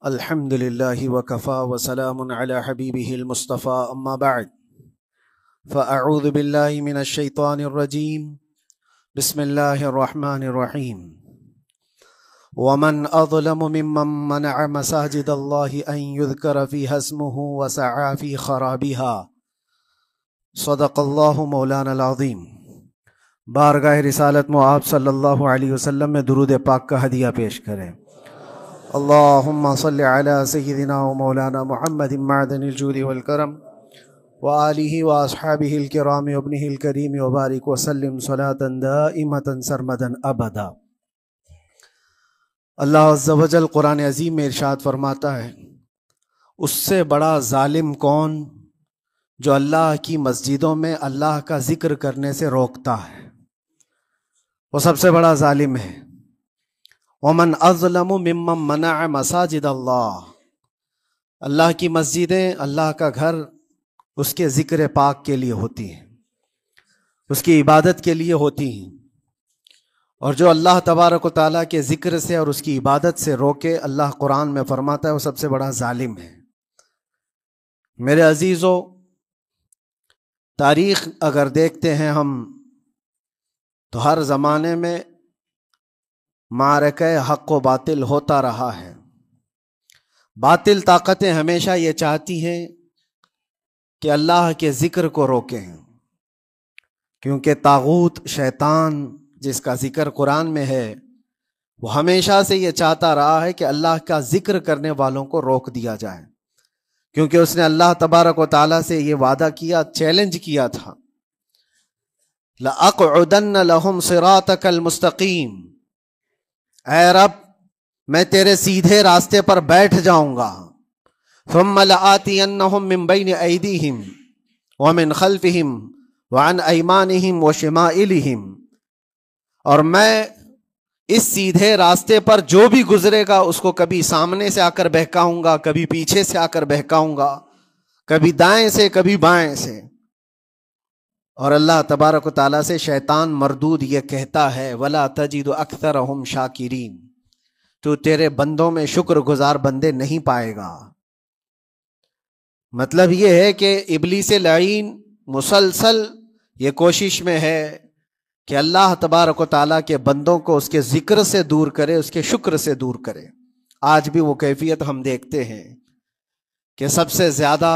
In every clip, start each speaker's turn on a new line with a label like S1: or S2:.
S1: الحمد لله وكفى وسلام على حبيبه المصطفى أما بعد فأعوذ بالله من الشيطان الرجيم بسم الله الرحمن الرحيم ومن أظلم ممن منع مساجد الله أن يذكر فيها اسمه وسعى في خرابها صدق الله مولانا العظيم۔ بارگاہ رسالت میں آپ صلی اللہ علیہ وسلم میں درود پاک کا ہدیہ پیش کریں۔ اللہم صلی علی سیدنا و مولانا محمد معدن الجود والکرم وآلہ واصحابہ الکرام وابنہ الکریم وبارک وسلم صلاة دائمة سرمدا ابدا۔ اللہ عز و جل قرآن عظیم میں ارشاد فرماتا ہے، اس سے بڑا ظالم کون جو اللہ کی مسجدوں میں اللہ کا ذکر کرنے سے روکتا ہے، وہ سب سے بڑا ظالم ہے۔ ومن اظلم ممن منع مساجد اللہ، اللہ کی مسجدیں، اللہ کا گھر اس کے ذکر پاک کے لیے ہوتی ہیں، اس کی عبادت کے لیے ہوتی ہیں، اور جو اللہ تبارک و تعالیٰ کے ذکر سے اور اس کی عبادت سے روکے، اللہ قرآن میں فرماتا ہے وہ سب سے بڑا ظالم ہے۔ میرے عزیزو، تاریخ اگر دیکھتے ہیں ہم تو ہر زمانے میں معرکہ حق و باطل ہوتا رہا ہے۔ باطل طاقتیں ہمیشہ یہ چاہتی ہیں کہ اللہ کے ذکر کو روکیں، کیونکہ طاغوت شیطان جس کا ذکر قرآن میں ہے وہ ہمیشہ سے یہ چاہتا رہا ہے کہ اللہ کا ذکر کرنے والوں کو روک دیا جائے، کیونکہ اس نے اللہ تبارک و تعالیٰ سے یہ وعدہ کیا، چیلنج کیا تھا، لَأَقْعُدَنَّ لَهُمْ صِرَاطَكَ الْمُسْتَقِيمِ، اے رب میں تیرے سیدھے راستے پر بیٹھ جاؤں گا، ثُمَّ لَآتِيَنَّهُمْ مِنْ بَيْنِ أَيْدِيهِمْ وَمِنْ خَلْفِهِمْ وَعَنْ أَيْمَانِهِمْ وَشِمَائِلِهِمْ، اور میں اس سیدھے راستے پر جو بھی گزرے گا اس کو کبھی سامنے سے آ کر بہکاؤں گا، کبھی پیچھے سے آ کر بہکاؤں گا، کبھی دائیں سے کبھی بائیں سے۔ اور اللہ تبارک و تعالیٰ سے شیطان مردود یہ کہتا ہے، وَلَا تَجِدُ أَكْثَرَهُمْ شَاكِرِينَ، تو تیرے بندوں میں شکر گزار بندے نہیں پائے گا۔ مطلب یہ ہے کہ ابلیس لعین مسلسل یہ کوشش میں ہے کہ اللہ تبارک و تعالیٰ کے بندوں کو اس کے ذکر سے دور کرے، اس کے شکر سے دور کرے۔ آج بھی وہ کیفیت ہم دیکھتے ہیں کہ سب سے زیادہ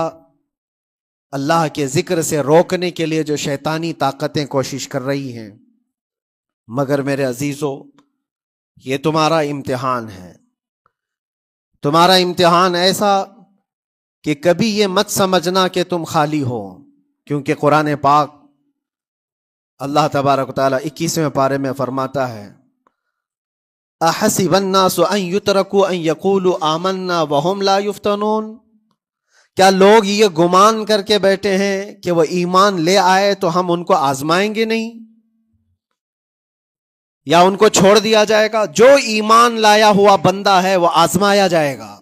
S1: اللہ کے ذکر سے روکنے کے لیے جو شیطانی طاقتیں کوشش کر رہی ہیں، مگر میرے عزیزو یہ تمہارا امتحان ہے، تمہارا امتحان ایسا کہ کبھی یہ مت سمجھنا کہ تم خالی ہو، کیونکہ قرآن پاک اللہ تبارک و تعالیٰ 21ویں پارے میں فرماتا ہے، اَحَسِبَ النَّاسُ أَن يُتْرَكُوا أَن يَقُولُوا آمَنَّا وَهُمْ لَا يُفْتَنُونَ، کیا لوگ یہ گمان کر کے بیٹھے ہیں کہ وہ ایمان لے آئے تو ہم ان کو آزمائیں گے نہیں، یا ان کو چھوڑ دیا جائے گا؟ جو ایمان لایا ہوا بندہ ہے وہ آزمایا جائے گا۔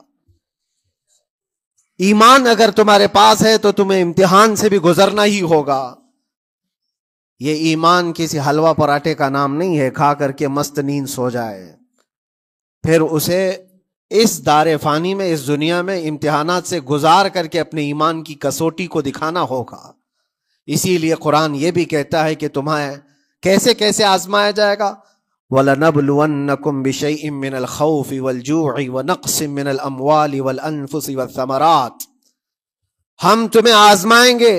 S1: ایمان اگر تمہارے پاس ہے تو تمہیں امتحان سے بھی گزرنا ہی ہوگا۔ یہ ایمان کسی حلوہ پراٹھے کا نام نہیں ہے، کھا کر کے مست نیند سو جائے، پھر اسے اس دار فانی میں، اس دنیا میں امتحانات سے گزار کر کے اپنے ایمان کی کسوٹی کو دکھانا ہوگا۔ اسی لیے قرآن یہ بھی کہتا ہے کہ تمہیں کیسے کیسے آزمایا جائے گا، وَلَنَبْلُوَنَّكُمْ بِشَيْءٍ مِّنَ الْخَوْفِ وَالْجُوعِ وَنَقْصٍ مِّنَ الْأَمْوَالِ وَالْأَنفُسِ وَالثَّمَرَاتِ، ہم تمہیں آزمائیں گے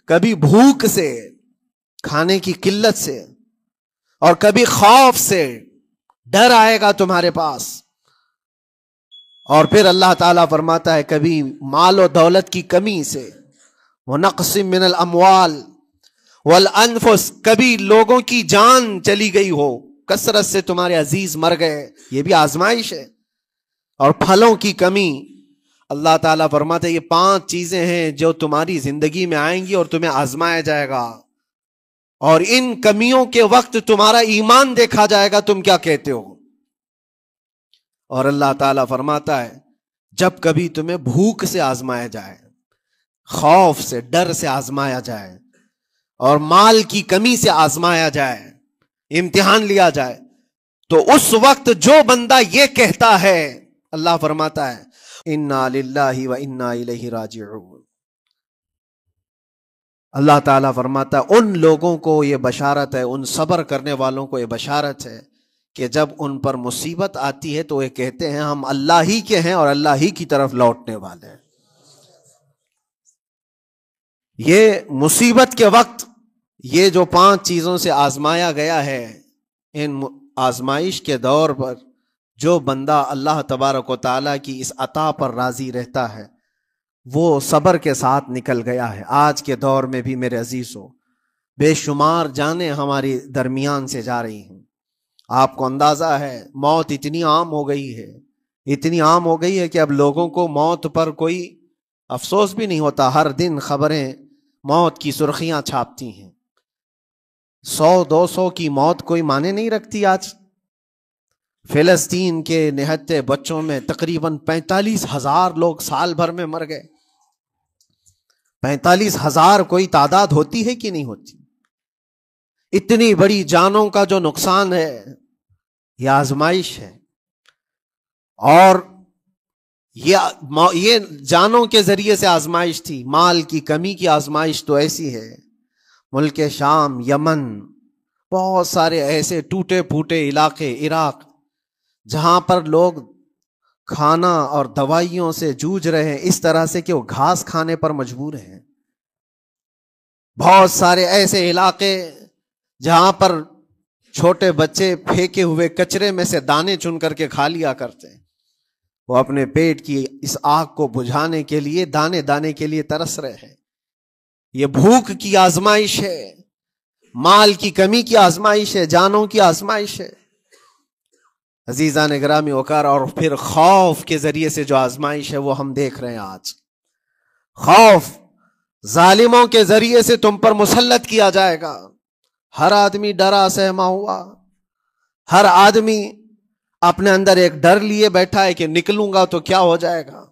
S1: کبھی بھوک سے، کھانے کی قلت سے، اور کبھی خوف سے، ڈر آئے گا تمہارے پاس، اور پھر اللہ تعالیٰ فرماتا ہے کبھی مال و دولت کی کمی سے، وَنَقْصٍ مِّنَ الْأَمْوَالِ وَالْأَنفُسِ، کبھی لوگوں کی جان چلی گئی ہو، کثرت سے تمہارے عزیز مر گئے، یہ بھی آزمائش ہے، اور پھلوں کی کمی۔ اللہ تعالیٰ فرماتا ہے یہ 5 چیزیں ہیں جو تمہاری زندگی میں آئیں گی اور تمہیں آزمایا جائے گا، اور ان کمیوں کے وقت تمہارا ایمان دیکھا جائے گا، تم کیا کہتے ہو۔ اور اللہ تعالیٰ فرماتا ہے جب کبھی تمہیں بھوک سے آزمایا جائے، خوف سے، ڈر سے آزمایا جائے، اور مال کی کمی سے آزمایا جائے، امتحان لیا جائے، تو اس وقت جو بندہ یہ کہتا ہے، اللہ فرماتا ہے انا للہ و انا الیہ راجعون۔ اللہ تعالیٰ فرماتا ہے ان لوگوں کو یہ بشارت ہے، ان صبر کرنے والوں کو یہ بشارت ہے کہ جب ان پر مصیبت آتی ہے تو یہ کہتے ہیں ہم اللہ ہی کے ہیں اور اللہ ہی کی طرف لوٹنے والے ہیں۔ یہ مصیبت کے وقت یہ جو 5 چیزوں سے آزمایا گیا ہے، ان آزمائش کے دور پر جو بندہ اللہ تبارک و تعالیٰ کی اس عطا پر راضی رہتا ہے وہ صبر کے ساتھ نکل گیا ہے۔ آج کے دور میں بھی میرے عزیزو بے شمار جانیں ہماری درمیان سے جا رہی ہیں۔ آپ کو اندازہ ہے موت اتنی عام ہو گئی ہے، اتنی عام ہو گئی ہے کہ اب لوگوں کو موت پر کوئی افسوس بھی نہیں ہوتا۔ ہر دن خبریں موت کی سرخیاں چھاپتی ہیں۔ 100-200 کی موت کوئی معنی نہیں رکھتی۔ آج فلسطین کے نہتے بچوں میں تقریباً 45,000 لوگ سال بھر میں مر گئے۔ 45,000 کوئی تعداد ہوتی ہے کہ نہیں ہوتی؟ اتنی بڑی جانوں کا جو نقصان ہے یہ آزمائش ہے، اور یہ جانوں کے ذریعے سے آزمائش تھی۔ مال کی کمی کی آزمائش تو ایسی ہے، ملک شام، یمن، بہت سارے ایسے ٹوٹے پھوٹے علاقے، عراق، جہاں پر لوگ کھانا اور دوائیوں سے جوجھ رہے ہیں اس طرح سے کہ وہ گھاس کھانے پر مجبور ہیں۔ بہت سارے ایسے علاقے جہاں پر چھوٹے بچے پھینکے ہوئے کچرے میں سے دانے چن کر کے کھا لیا کرتے ہیں۔ وہ اپنے پیٹ کی اس آگ کو بجھانے کے لیے دانے دانے کے لیے ترس رہے ہیں۔ یہ بھوک کی آزمائش ہے، مال کی کمی کی آزمائش ہے، جانوں کی آزمائش ہے۔ عزیزان گرامی وقار، اور پھر خوف کے ذریعے سے جو آزمائش ہے وہ ہم دیکھ رہے ہیں آج۔ خوف ظالموں کے ذریعے سے تم پر مسلط کیا جائے گا۔ ہر آدمی ڈرا سہما ہوا، ہر آدمی اپنے اندر ایک ڈر لیے بیٹھا ہے کہ نکلوں گا تو کیا ہو جائے گا۔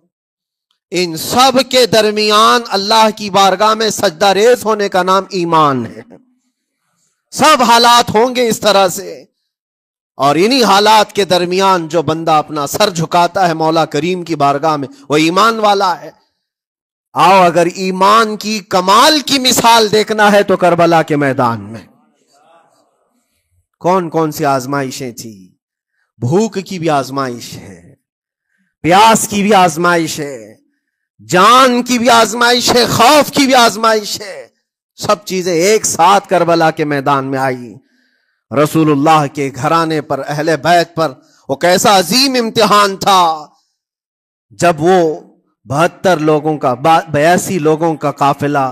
S1: ان سب کے درمیان اللہ کی بارگاہ میں سجدہ ریز ہونے کا نام ایمان ہے۔ سب حالات ہوں گے اس طرح سے، اور انہی حالات کے درمیان جو بندہ اپنا سر جھکاتا ہے مولا کریم کی بارگاہ میں وہ ایمان والا ہے۔ آؤ اگر ایمان کی کمال کی مثال دیکھنا ہے تو کربلا کے میدان میں کون کون سی آزمائشیں تھی۔ بھوک کی بھی آزمائش ہے، پیاس کی بھی آزمائش ہے، جان کی بھی آزمائش ہے، خوف کی بھی آزمائش ہے۔ سب چیزیں ایک ساتھ کربلا کے میدان میں آئی۔ رسول اللہ کے گھرانے پر، اہل بیت پر وہ کیسا عظیم امتحان تھا جب وہ 72 لوگوں کا 82 لوگوں کا قافلہ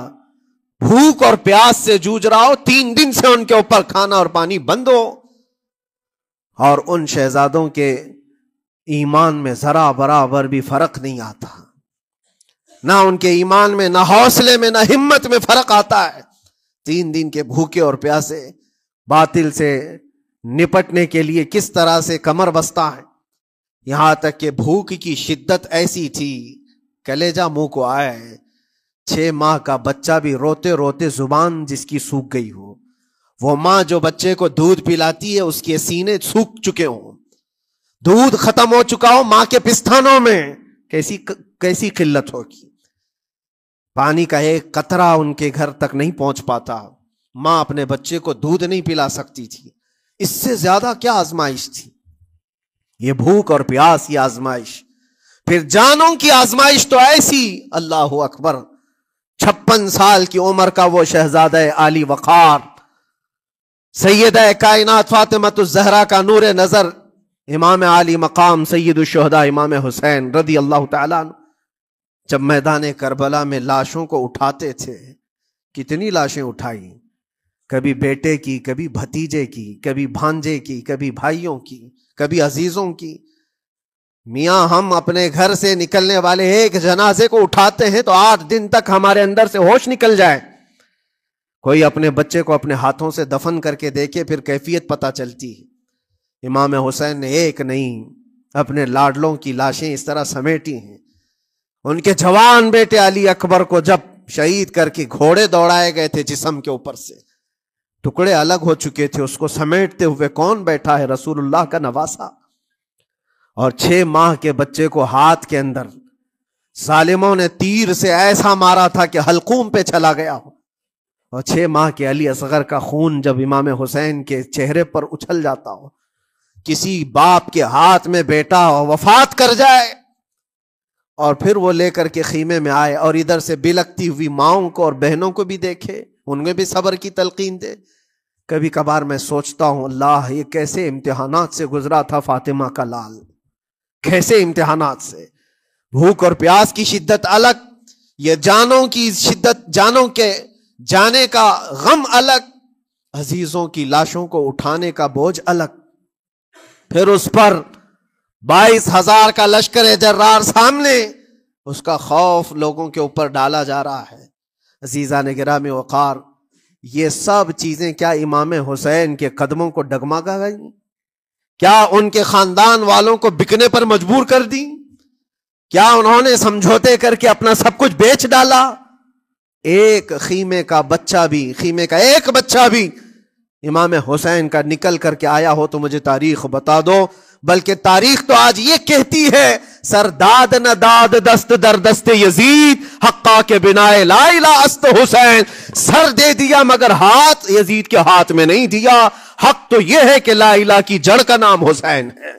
S1: بھوک اور پیاس سے جوجھ رہا ہو، 3 دن سے ان کے اوپر کھانا اور پانی بند ہو، اور ان شہزادوں کے ایمان میں ذرا برابر بھی فرق نہیں آتا۔ نہ ان کے ایمان میں، نہ حوصلے میں، نہ ہمت میں فرق آتا ہے۔ 3 دن کے بھوکے اور پیاسے باطل سے نپٹنے کے لیے کس طرح سے کمر بستہ ہے۔ یہاں تک کہ بھوک کی شدت ایسی تھی کلیجہ منہ کو آئے، 6 ماہ کا بچہ بھی روتے روتے زبان جس کی سوکھ گئی ہو، وہ ماں جو بچے کو دودھ پلاتی ہے اس کے سینے سوکھ چکے ہوں، دودھ ختم ہو چکا ہو ماں کے پستانوں میں، کیسی قلت ہوگی۔ پانی کا ایک قطرہ ان کے گھر تک نہیں پہنچ پاتا، ماں اپنے بچے کو دودھ نہیں پلا سکتی تھی۔ اس سے زیادہ کیا آزمائش تھی؟ یہ بھوک اور پیاس، یہ آزمائش۔ پھر جانوں کی آزمائش تو ایسی، اللہ اکبر، 56 سال کی عمر کا وہ شہزادہ عالی وقار، سیدہ کائنات فاطمۃ الزہرا کا نور نظر، امام عالی مقام سید الشہداء امام حسین رضی اللہ تعالیٰ عنہ، جب میدان کربلا میں لاشوں کو اٹھاتے تھے، کتنی لاشیں اٹھائی، کبھی بیٹے کی، کبھی بھتیجے کی، کبھی بھانجے کی، کبھی بھائیوں کی، کبھی عزیزوں کی۔ میاں ہم اپنے گھر سے نکلنے والے ایک جنازے کو اٹھاتے ہیں تو 8 دن تک ہمارے اندر سے ہوش نکل جائے۔ کوئی اپنے بچے کو اپنے ہاتھوں سے دفن کر کے دیکھے پھر کیفیت پتہ چلتی ہے۔ امام حسین نے ایک نہیں اپنے لاڈلوں کی لاشیں اس طرح سمیٹی ہیں۔ ان کے جوان بیٹے علی اکبر کو جب شہید کر کے گھوڑے دوڑائے گئے تھے جسم کے اوپر سے، ٹکڑے الگ ہو چکے تھے، اس کو سمیٹتے ہوئے کون بیٹھا ہے؟ رسول اللہ کا نواسا۔ اور 6 ماہ کے بچے کو ہاتھ کے اندر ظالموں نے تیر سے ایسا مارا تھا کہ حلقوم پہ چلا گیا ہو، اور 6 ماہ کے علی اصغر کا خون جب امام حسین کے چہرے پر اچھل جاتا ہو، کسی باپ کے ہاتھ میں بیٹا وفات کر جائے اور پھر وہ لے کر کے خیمے میں آئے اور ادھر سے بلکتی ہوئی ماؤں کو اور بہنوں کو بھی دیکھے، ان میں بھی صبر کی تلقین دے. کبھی کبھار میں سوچتا ہوں اللہ یہ کیسے امتحانات سے گزرا تھا فاطمہ کا لال، کیسے امتحانات سے. بھوک اور پیاس کی شدت الگ، یہ جانوں کی شدت، جانوں کے جانے کا غم الگ، عزیزوں کی لاشوں کو اٹھانے کا بوجھ الگ، پھر اس پر 22,000 کا لشکر جرار سامنے، اس کا خوف لوگوں کے اوپر ڈالا جا رہا ہے. عزیزان گرامی وقار، یہ سب چیزیں کیا امام حسین کے قدموں کو ڈگمگا گئیں؟ کیا ان کے خاندان والوں کو بکنے پر مجبور کر دی؟ کیا انہوں نے سمجھوتے کر کے اپنا سب کچھ بیچ ڈالا؟ ایک خیمے کا ایک بچہ بھی امام حسین کا نکل کر کے آیا ہو تو مجھے تاریخ بتا دو. بلکہ تاریخ تو آج یہ کہتی ہے سر داد نہ داد دست در دست یزید حقا کے بنا لا الہ است حسین. سر دے دیا مگر ہاتھ یزید کے ہاتھ میں نہیں دیا. حق تو یہ ہے کہ لا الہ کی جڑ کا نام حسین ہے.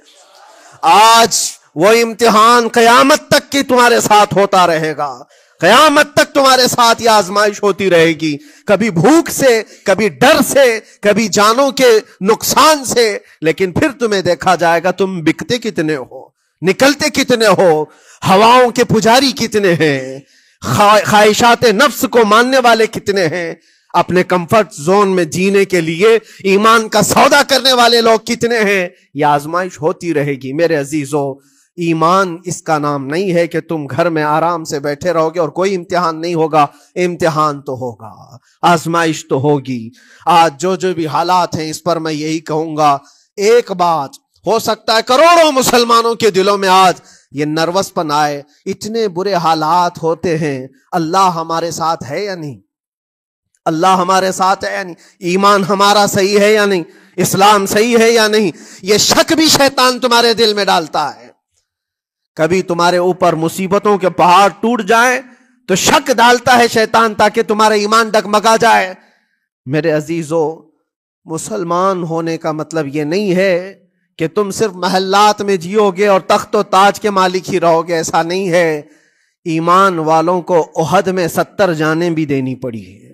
S1: آج وہ امتحان قیامت تک کی تمہارے ساتھ ہوتا رہے گا، قیامت تک تمہارے ساتھ یہ آزمائش ہوتی رہے گی، کبھی بھوک سے، کبھی ڈر سے، کبھی جانوں کے نقصان سے، لیکن پھر تمہیں دیکھا جائے گا تم بکتے کتنے ہو، نکلتے کتنے ہو، ہواؤں کے پجاری کتنے ہیں، خواہشات نفس کو ماننے والے کتنے ہیں، اپنے کمفرٹ زون میں جینے کے لیے ایمان کا سودا کرنے والے لوگ کتنے ہیں. یہ آزمائش ہوتی رہے گی میرے عزیزوں. ایمان اس کا نام نہیں ہے کہ تم گھر میں آرام سے بیٹھے رہو گے اور کوئی امتحان نہیں ہوگا. امتحان تو ہوگا، آزمائش تو ہوگی. آج جو بھی حالات ہیں اس پر میں یہی کہوں گا، ایک بات ہو سکتا ہے کروڑوں مسلمانوں کے دلوں میں آج یہ نروس پن آئے، اتنے برے حالات ہوتے ہیں، اللہ ہمارے ساتھ ہے یا نہیں؟ اللہ ہمارے ساتھ ہے یا نہیں؟ ایمان ہمارا صحیح ہے یا نہیں؟ اسلام صحیح ہے یا نہیں؟ یہ شک بھی شیطان تمہارے دل میں ڈالتا ہے. کبھی تمہارے اوپر مصیبتوں کے پہاڑ ٹوٹ جائیں تو شک ڈالتا ہے شیطان تاکہ تمہارا ایمان ڈگمگا جائے. میرے عزیزو، مسلمان ہونے کا مطلب یہ نہیں ہے کہ تم صرف محلات میں جیو گے اور تخت و تاج کے مالک ہی رہو گے، ایسا نہیں ہے. ایمان والوں کو احد میں 70 جانیں بھی دینی پڑی ہے.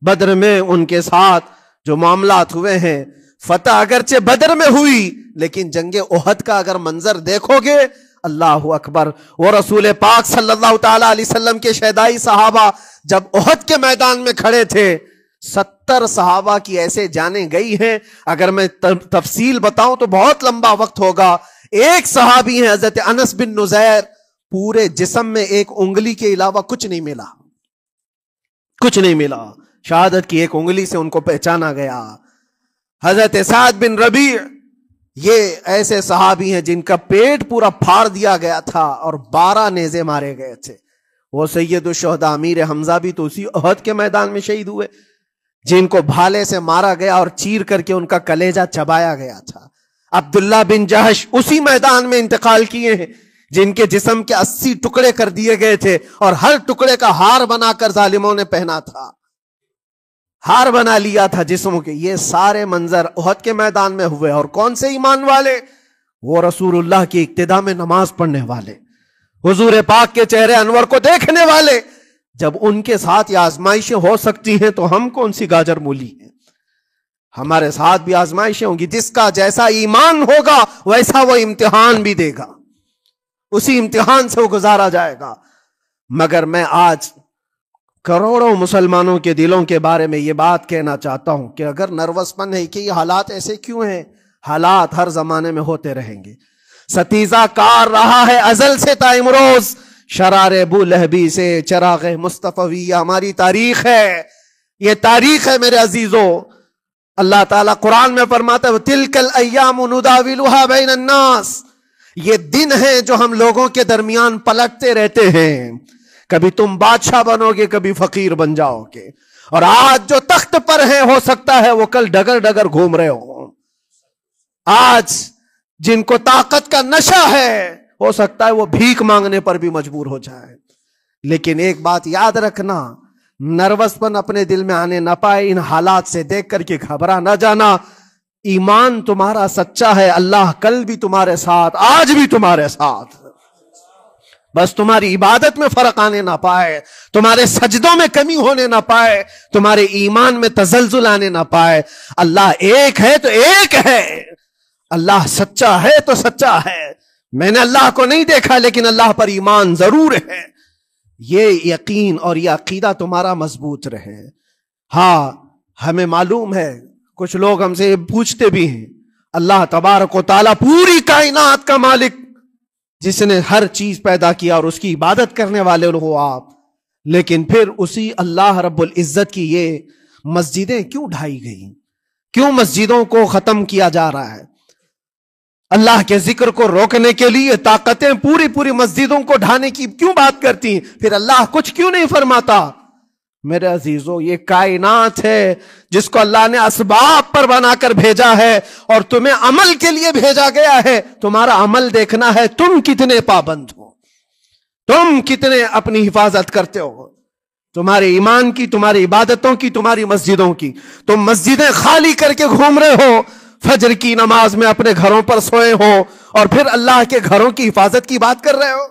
S1: بدر میں ان کے ساتھ جو معاملات ہوئے ہیں، فتح اگرچہ بدر میں ہوئی لیکن جنگ احد کا اگر منظر دیکھو گے، اللہ اکبر. وہ رسول پاک صلی اللہ تعالی علیہ وسلم کے شہدائی صحابہ جب احد کے میدان میں کھڑے تھے، 70 صحابہ کی ایسے جانیں گئی ہیں. اگر میں تفصیل بتاؤں تو بہت لمبا وقت ہوگا. ایک صحابی ہیں حضرت انس بن نزیر، پورے جسم میں ایک انگلی کے علاوہ کچھ نہیں ملا، کچھ نہیں ملا. شہادت کی ایک انگلی سے ان کو پہچانا گیا. حضرت سعد بن ربیع، یہ ایسے صحابی ہیں جن کا پیٹ پورا پھاڑ دیا گیا تھا اور 12 نیزے مارے گئے تھے. وہ سید الشہداء امیر حمزہ بھی تو اسی احد کے میدان میں شہید ہوئے، جن کو بھالے سے مارا گیا اور چیر کر کے ان کا کلیجہ چبایا گیا تھا. عبداللہ بن جہش اسی میدان میں انتقال کیے ہیں، جن کے جسم کے 80 ٹکڑے کر دیے گئے تھے اور ہر ٹکڑے کا ہار بنا کر ظالموں نے پہنا تھا، ہار بنا لیا تھا جسموں کے. یہ سارے منظر احد کے میدان میں ہوئے. اور کون سے ایمان والے؟ وہ رسول اللہ کی اقتداء میں نماز پڑھنے والے، حضور پاک کے چہرے انور کو دیکھنے والے. جب ان کے ساتھ یہ آزمائشیں ہو سکتی ہیں تو ہم کون سی گاجر مولی ہیں؟ ہمارے ساتھ بھی آزمائشیں ہوں گی. جس کا جیسا ایمان ہوگا ویسا وہ امتحان بھی دے گا، اسی امتحان سے وہ گزارا جائے گا. مگر میں آج کروڑوں مسلمانوں کے دلوں کے بارے میں یہ بات کہنا چاہتا ہوں کہ اگر نروس پن ہے کہ یہ حالات ایسے کیوں ہیں، حالات ہر زمانے میں ہوتے رہیں گے. ستیزہ کار رہا ہے ازل سے تا امروز، شرار ابو لہبی سے چراغ مصطفی. ہماری تاریخ ہے، یہ تاریخ ہے میرے عزیزو. اللہ تعالیٰ قرآن میں فرماتا ہے تِلْكَ الْأَيَّامُ نُدَاوِلُهَا بَيْنَ النَّاسِ. یہ دن ہیں جو ہم لوگوں کے درمیان پلٹتے رہتے ہیں. کبھی تم بادشاہ بنو گے، کبھی فقیر بن جاؤ گے. اور آج جو تخت پر ہیں ہو سکتا ہے وہ کل ڈگر ڈگر گھوم رہے ہوں. آج جن کو طاقت کا نشہ ہے ہو سکتا ہے وہ بھیک مانگنے پر بھی مجبور ہو جائے. لیکن ایک بات یاد رکھنا، نروس پن اپنے دل میں آنے نہ پائے. ان حالات سے دیکھ کر کے گھبرا نہ جانا. ایمان تمہارا سچا ہے، اللہ کل بھی تمہارے ساتھ، آج بھی تمہارے ساتھ. بس تمہاری عبادت میں فرق آنے نہ پائے، تمہارے سجدوں میں کمی ہونے نہ پائے، تمہارے ایمان میں تزلزل آنے نہ پائے. اللہ ایک ہے تو ایک ہے، اللہ سچا ہے تو سچا ہے. میں نے اللہ کو نہیں دیکھا لیکن اللہ پر ایمان ضرور ہے. یہ یقین اور یہ عقیدہ تمہارا مضبوط رہے. ہاں ہمیں معلوم ہے، کچھ لوگ ہم سے پوچھتے بھی ہیں، اللہ تبارک و تعالیٰ پوری کائنات کا مالک جس نے ہر چیز پیدا کیا اور اس کی عبادت کرنے والے ہو آپ، لیکن پھر اسی اللہ رب العزت کی یہ مسجدیں کیوں ڈھائی گئی؟ کیوں مسجدوں کو ختم کیا جا رہا ہے؟ اللہ کے ذکر کو روکنے کے لیے طاقتیں پوری مسجدوں کو ڈھانے کی کیوں بات کرتی ہیں؟ پھر اللہ کچھ کیوں نہیں فرماتا؟ میرے عزیزو، یہ کائنات ہے جس کو اللہ نے اسباب پر بنا کر بھیجا ہے اور تمہیں عمل کے لیے بھیجا گیا ہے. تمہارا عمل دیکھنا ہے، تم کتنے پابند ہو، تم کتنے اپنی حفاظت کرتے ہو، تمہارے ایمان کی، تمہاری عبادتوں کی، تمہاری مسجدوں کی. تم مسجدیں خالی کر کے گھوم رہے ہو، فجر کی نماز میں اپنے گھروں پر سوئے ہو اور پھر اللہ کے گھروں کی حفاظت کی بات کر رہے ہو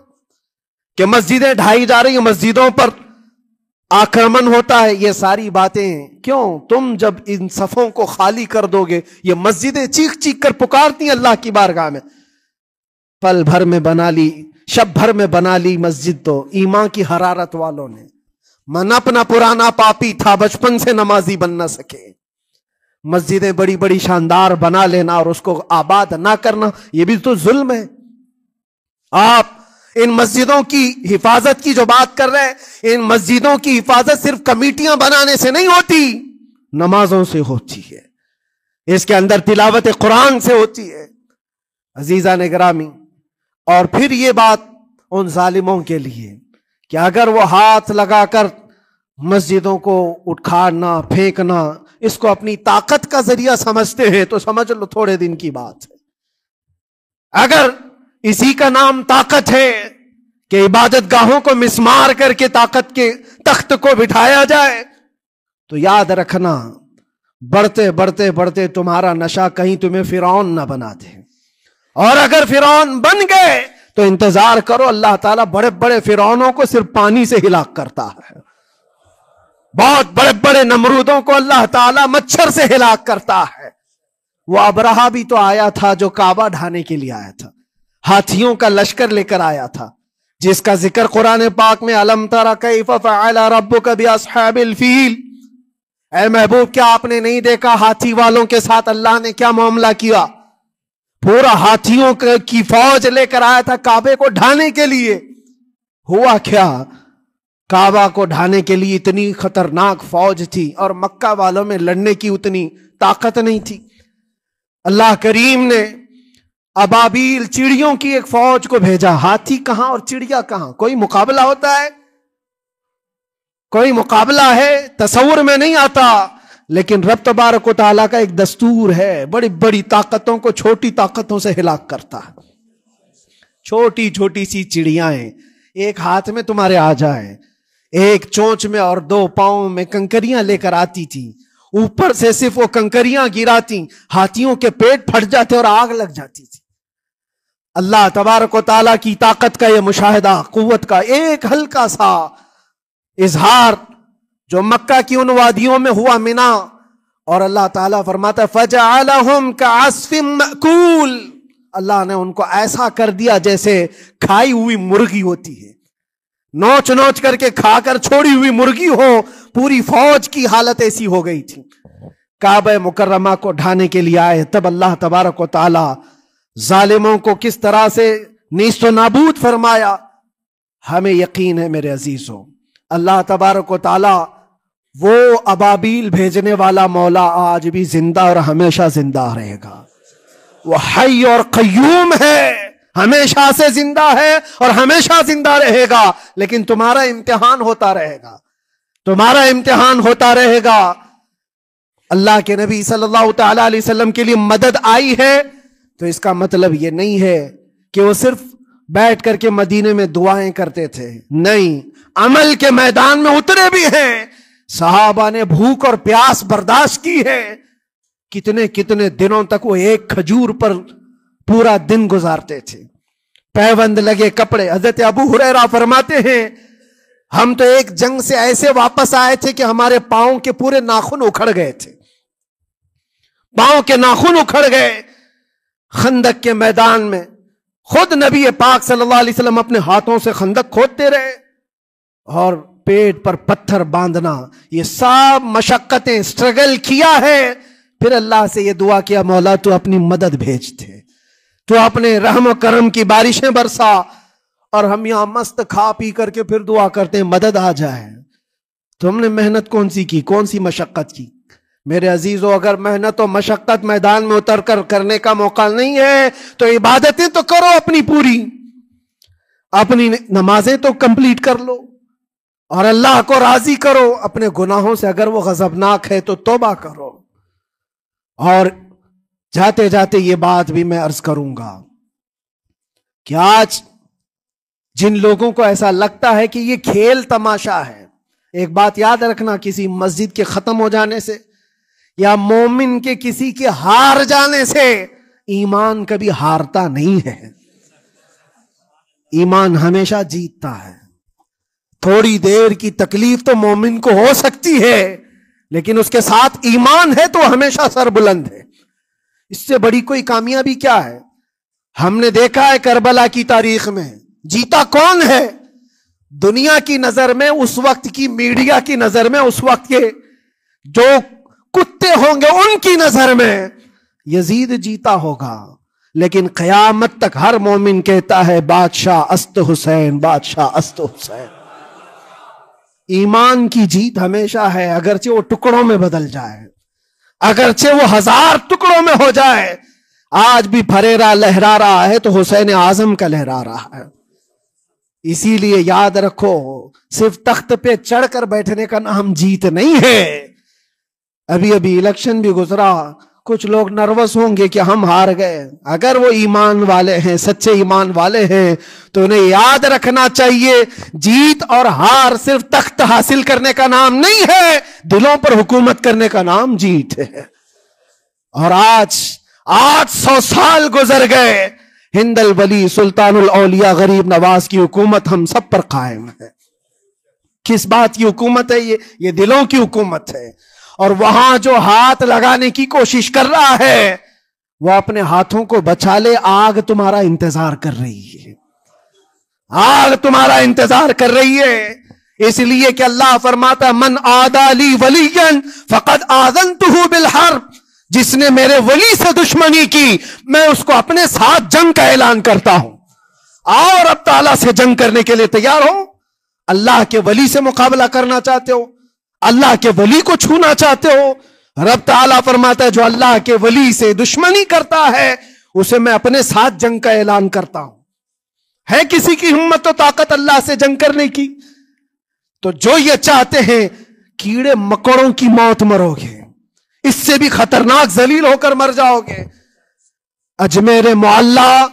S1: کہ مسجدیں ڈھائی جا رہی ہیں، مسجدوں پر آکرمن ہوتا ہے. یہ ساری باتیں کیوں؟ تم جب ان صفوں کو خالی کر دو گے، یہ مسجدیں چیخ چیخ کر پکارتی ہیں اللہ کی بارگاہ میں. پل بھر میں بنا لی، شب بھر میں بنا لی مسجد تو ایمان کی حرارت والوں نے. من اپنا پرانا پاپی تھا، بچپن سے نمازی بن نہ سکے. مسجدیں بڑی بڑی شاندار بنا لینا اور اس کو آباد نہ کرنا، یہ بھی تو ظلم ہے. آپ ان مسجدوں کی حفاظت کی جو بات کر رہے ہیں، ان مسجدوں کی حفاظت صرف کمیٹیاں بنانے سے نہیں ہوتی، نمازوں سے ہوتی ہے، اس کے اندر تلاوت قرآن سے ہوتی ہے. عزیزان گرامی، اور پھر یہ بات ان ظالموں کے لیے کہ اگر وہ ہاتھ لگا کر مسجدوں کو اٹھانا پھینکنا اس کو اپنی طاقت کا ذریعہ سمجھتے ہیں تو سمجھ لو تھوڑے دن کی بات ہے. اگر اسی کا نام طاقت ہے کہ عبادت گاہوں کو مسمار کر کے طاقت کے تخت کو بٹھایا جائے، تو یاد رکھنا بڑھتے بڑھتے بڑھتے تمہارا نشہ کہیں تمہیں فرعون نہ بنا دے. اور اگر فرعون بن گئے تو انتظار کرو، اللہ تعالیٰ بڑے بڑے فرعونوں کو صرف پانی سے ہلاک کرتا ہے. بہت بڑے بڑے نمرودوں کو اللہ تعالیٰ مچھر سے ہلاک کرتا ہے. وہ ابرہہ بھی تو آیا تھا جو کعبہ ڈھانے کے لیے آیا تھا، ہاتھیوں کا لشکر لے کر آیا تھا، جس کا ذکر قرآن پاک میں الم تر کیف فعل ربک باصحاب الفیل. اے محبوب، کیا آپ نے نہیں دیکھا ہاتھی والوں کے ساتھ اللہ نے کیا معاملہ کیا؟ پورا ہاتھیوں کی فوج لے کر آیا تھا کعبے کو ڈھانے کے لیے. ہوا کیا؟ کعبہ کو ڈھانے کے لیے اتنی خطرناک فوج تھی اور مکہ والوں میں لڑنے کی اتنی طاقت نہیں تھی. اللہ کریم نے ابابیل چڑیوں کی ایک فوج کو بھیجا. ہاتھی کہاں اور چڑیا کہاں؟ کوئی مقابلہ ہوتا ہے؟ کوئی مقابلہ ہے؟ تصور میں نہیں آتا. لیکن رب تبارک و تعالیٰ کا ایک دستور ہے، بڑی بڑی طاقتوں کو چھوٹی طاقتوں سے ہلاک کرتا ہے. چھوٹی چھوٹی سی چڑیاں ایک ہاتھ میں تمہارے آ جائیں، ایک چونچ میں اور دو پاؤں میں کنکریاں لے کر آتی تھی، اوپر سے صرف وہ کنکریاں گراتی، ہاتھیوں کے پیٹ پھٹ جاتے اور آگ لگ جاتی تھی. اللہ تبارک و تعالیٰ کی طاقت کا یہ مشاہدہ، قوت کا ایک ہلکا سا اظہار جو مکہ کی ان وادیوں میں ہوا منا، اور اللہ تعالیٰ فرماتا ہے فَجَعَلَهُمْ كَعَصْفٍ مَأْكُولٍ. اللہ نے ان کو ایسا کر دیا جیسے کھائی ہوئی مرغی ہوتی ہے، نوچ نوچ کر کے کھا کر چھوڑی ہوئی مرغی ہو. پوری فوج کی حالت ایسی ہو گئی تھی. کعبہ مکرمہ کو ڈھانے کے لیے آئے، تب اللہ تبارک و تعالی ظالموں کو کس طرح سے نیست و نابود فرمایا. ہمیں یقین ہے میرے عزیزوں، اللہ تبارک و تعالی وہ ابابیل بھیجنے والا مولا آج بھی زندہ اور ہمیشہ زندہ رہے گا. وہ حی اور قیوم ہے، ہمیشہ سے زندہ ہے اور ہمیشہ زندہ رہے گا. لیکن تمہارا امتحان ہوتا رہے گا، تمہارا امتحان ہوتا رہے گا. اللہ کے نبی صلی اللہ تعالی علیہ وسلم کے لیے مدد آئی ہے تو اس کا مطلب یہ نہیں ہے کہ وہ صرف بیٹھ کر کے مدینے میں دعائیں کرتے تھے؟ نہیں، عمل کے میدان میں اترے بھی ہیں۔ صحابہ نے بھوک اور پیاس برداشت کی ہے، کتنے کتنے دنوں تک وہ ایک کھجور پر پورا دن گزارتے تھے۔ پیوند لگے کپڑے۔ حضرت ابو ہریرہ فرماتے ہیں ہم تو ایک جنگ سے ایسے واپس آئے تھے کہ ہمارے پاؤں کے پورے ناخن اکھڑ گئے تھے، پاؤں کے ناخن اکھڑ گئے۔ خندق کے میدان میں خود نبی پاک صلی اللہ علیہ وسلم اپنے ہاتھوں سے خندق کھودتے رہے، اور پیٹ پر پتھر باندھنا، یہ سب مشقتیں، سٹرگل کیا ہے۔ پھر اللہ سے یہ دعا کیا مولا تو اپنی مدد بھیج دے، تو اپنے رحم و کرم کی بارشیں برسا، اور ہم یہاں مست کھا پی کر کے پھر دعا کرتے ہیں مدد آ جائے۔ تو ہم نے محنت کون سی کی، کون سی مشقت کی؟ میرے عزیزو، اگر محنت و مشقت میدان میں اتر کر کرنے کا موقع نہیں ہے تو عبادتیں تو کرو اپنی پوری، اپنی نمازیں تو کمپلیٹ کر لو، اور اللہ کو راضی کرو۔ اپنے گناہوں سے اگر وہ غضبناک ہے تو توبہ کرو۔ اور جاتے جاتے یہ بات بھی میں عرض کروں گا کہ آج جن لوگوں کو ایسا لگتا ہے کہ یہ کھیل تماشا ہے، ایک بات یاد رکھنا، کسی مسجد کے ختم ہو جانے سے یا مومن کے کسی کے ہار جانے سے ایمان کبھی ہارتا نہیں ہے، ایمان ہمیشہ جیتتا ہے۔ تھوڑی دیر کی تکلیف تو مومن کو ہو سکتی ہے، لیکن اس کے ساتھ ایمان ہے تو ہمیشہ سر بلند ہے۔ اس سے بڑی کوئی کامیابی کیا ہے؟ ہم نے دیکھا ہے کربلا کی تاریخ میں جیتا کون ہے؟ دنیا کی نظر میں، اس وقت کی میڈیا کی نظر میں، اس وقت کے جو کتے ہوں گے ان کی نظر میں یزید جیتا ہوگا، لیکن قیامت تک ہر مومن کہتا ہے بادشاہ است حسین، بادشاہ است حسین۔ ایمان کی جیت ہمیشہ ہے، اگرچہ وہ ٹکڑوں میں بدل جائے، اگرچہ وہ 1000 ٹکڑوں میں ہو جائے۔ آج بھی پھریرا لہرا رہا ہے تو حسین اعظم کا لہرا رہا ہے۔ اسی لیے یاد رکھو، صرف تخت پہ چڑھ کر بیٹھنے کا نام جیت نہیں ہے۔ ابھی الیکشن بھی گزرا، کچھ لوگ نروس ہوں گے کہ ہم ہار گئے۔ اگر وہ ایمان والے ہیں، سچے ایمان والے ہیں، تو انہیں یاد رکھنا چاہیے جیت اور ہار صرف تخت حاصل کرنے کا نام نہیں ہے، دلوں پر حکومت کرنے کا نام جیت ہے۔ اور آج 800 سال گزر گئے، ہند الولی سلطان الاولیاء غریب نواز کی حکومت ہم سب پر قائم ہے۔ کس بات کی حکومت ہے یہ دلوں کی حکومت ہے۔ اور وہاں جو ہاتھ لگانے کی کوشش کر رہا ہے وہ اپنے ہاتھوں کو بچا لے، آگ تمہارا انتظار کر رہی ہے، آگ تمہارا انتظار کر رہی ہے۔ اس لیے کہ اللہ فرماتا من عادی لی ولیا فقد آذنتہ بالحرب، جس نے میرے ولی سے دشمنی کی میں اس کو اپنے ساتھ جنگ کا اعلان کرتا ہوں۔ آؤ رب تعالیٰ سے جنگ کرنے کے لیے تیار ہو؟ اللہ کے ولی سے مقابلہ کرنا چاہتے ہو؟ اللہ کے ولی کو چھونا چاہتے ہو؟ رب تعالیٰ فرماتا ہے جو اللہ کے ولی سے دشمنی کرتا ہے اسے میں اپنے ساتھ جنگ کا اعلان کرتا ہوں۔ ہے کسی کی ہمت و طاقت اللہ سے جنگ کرنے کی؟ تو جو یہ چاہتے ہیں کیڑے مکوڑوں کی موت مرو گے، اس سے بھی خطرناک ذلیل ہو کر مر جاؤ گے۔ اجمیر معلیٰ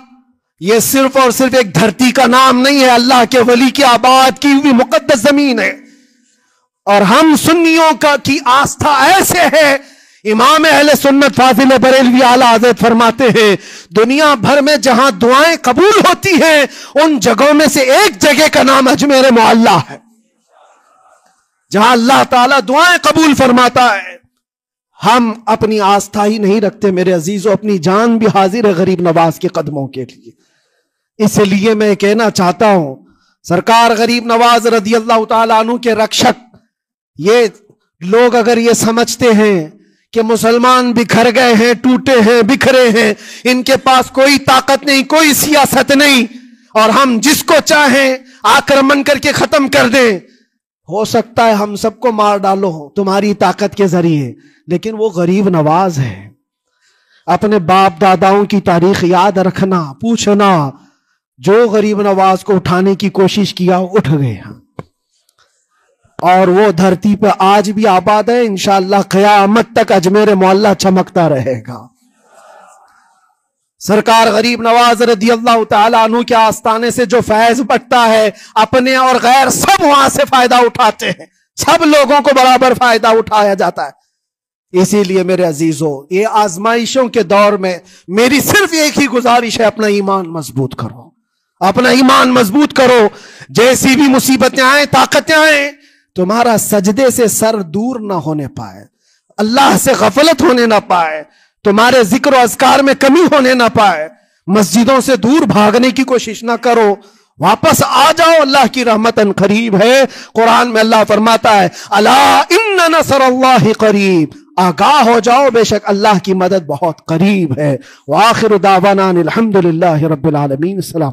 S1: یہ صرف اور صرف ایک دھرتی کا نام نہیں ہے، اللہ کے ولی کی آباد کی ہوئی مقدس زمین ہے۔ اور ہم سنیوں کی آستھا ایسے ہے، امام اہل سنت فاضل بریلوی اعلیٰ حضرت فرماتے ہیں دنیا بھر میں جہاں دعائیں قبول ہوتی ہیں ان جگہوں میں سے ایک جگہ کا نام اجمیر معلیٰ ہے، جہاں اللہ تعالیٰ دعائیں قبول فرماتا ہے۔ ہم اپنی آستھا ہی نہیں رکھتے میرے عزیزو، اپنی جان بھی حاضر ہے غریب نواز کے قدموں کے لیے۔ اس لیے میں کہنا چاہتا ہوں سرکار غریب نواز رضی اللہ تعالیٰ عنہ کے رکشک، یہ لوگ اگر یہ سمجھتے ہیں کہ مسلمان بکھر گئے ہیں، ٹوٹے ہیں، بکھرے ہیں، ان کے پاس کوئی طاقت نہیں، کوئی سیاست نہیں، اور ہم جس کو چاہیں آکرمن کر کے ختم کر دیں، ہو سکتا ہے ہم سب کو مار ڈالو تمہاری طاقت کے ذریعے، لیکن وہ غریب نواز ہے۔ اپنے باپ داداؤں کی تاریخ یاد رکھنا، پوچھنا، جو غریب نواز کو اٹھانے کی کوشش کیا اٹھ گئے ہیں، اور وہ دھرتی پہ آج بھی آباد ہے۔ انشاءاللہ قیامت تک اجمیر معلیٰ چمکتا رہے گا۔ سرکار غریب نواز رضی اللہ تعالیٰ عنہ کے آستانے سے جو فیض بٹتا ہے، اپنے اور غیر سب وہاں سے فائدہ اٹھاتے ہیں، سب لوگوں کو برابر فائدہ اٹھایا جاتا ہے۔ اسی لیے میرے عزیزو، یہ آزمائشوں کے دور میں میری صرف ایک ہی گزارش ہے، اپنا ایمان مضبوط کرو، اپنا ایمان مضبوط کرو۔ جیسی بھی مصیبتیں آئیں، طاقتیں آئیں، تمہارا سجدے سے سر دور نہ ہونے پائے، اللہ سے غفلت ہونے نہ پائے، تمہارے ذکر و اذکار میں کمی ہونے نہ پائے، مسجدوں سے دور بھاگنے کی کوشش نہ کرو، واپس آ جاؤ، اللہ کی رحمت قریب ہے۔ قرآن میں اللہ فرماتا ہے الا ان نصر اللہ قریب، آگاہ ہو جاؤ، بے شک اللہ کی مدد بہت قریب ہے۔ وآخر دعوانا الحمدللہ رب العالمین۔ السلام۔